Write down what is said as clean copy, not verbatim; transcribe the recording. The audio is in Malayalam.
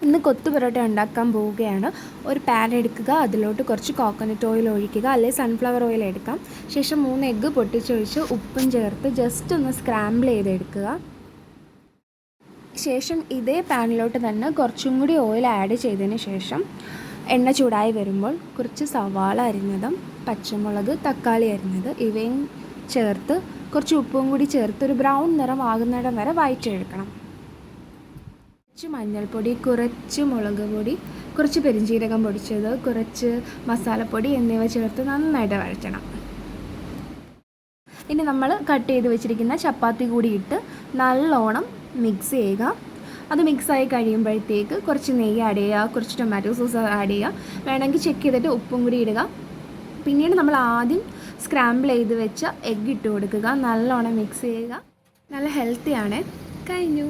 ഇന്ന് കൊത്തു പൊറോട്ട ഉണ്ടാക്കാൻ പോവുകയാണ്. ഒരു പാൻ എടുക്കുക, അതിലോട്ട് കുറച്ച് കോക്കനട്ട് ഓയിൽ ഒഴിക്കുക, അല്ലെങ്കിൽ സൺഫ്ലവർ ഓയിൽ എടുക്കാം. ശേഷം 3 എഗ്ഗ് പൊട്ടിച്ചൊഴിച്ച് ഉപ്പും ചേർത്ത് ജസ്റ്റ് ഒന്ന് സ്ക്രാമ്പിൾ ചെയ്തെടുക്കുക. ശേഷം ഇതേ പാനിലോട്ട് തന്നെ കുറച്ചും കൂടി ഓയിൽ ആഡ് ചെയ്തതിന് ശേഷം എണ്ണ ചൂടായി വരുമ്പോൾ കുറച്ച് സവാള അരിഞ്ഞതും പച്ചമുളക്, തക്കാളി അരിഞ്ഞത് ഇവയും ചേർത്ത് കുറച്ച് ഉപ്പും കൂടി ചേർത്ത് ഒരു ബ്രൗൺ നിറം ആകുന്നിടം വരെ വഴറ്റിയെടുക്കണം. കുറച്ച് മഞ്ഞൾപ്പൊടി, കുറച്ച് മുളക് പൊടി, കുറച്ച് പെരിഞ്ജീരകം പൊടിച്ചത്, കുറച്ച് മസാലപ്പൊടി എന്നിവ ചേർത്ത് നന്നായിട്ട് വഴറ്റണം. ഇനി നമ്മൾ കട്ട് ചെയ്ത് വെച്ചിരിക്കുന്ന ചപ്പാത്തി കൂടി ഇട്ട് നല്ലോണം മിക്സ് ചെയ്യുക. അത് മിക്സായി കഴിയുമ്പോഴത്തേക്ക് കുറച്ച് നെയ്യ് ആഡ് ചെയ്യുക, കുറച്ച് ടൊമാറ്റോ സോസ് ആഡ് ചെയ്യുക. വേണമെങ്കിൽ ചെക്ക് ചെയ്തിട്ട് ഉപ്പും കൂടി ഇടുക. പിന്നീട് നമ്മൾ ആദ്യം സ്ക്രാമ്പിൾ ചെയ്ത് വെച്ച എഗ്ഗ് ഇട്ട് കൊടുക്കുക. നല്ലോണം മിക്സ് ചെയ്യുക. നല്ല ഹെൽത്തിയാണ്. കഴിഞ്ഞു.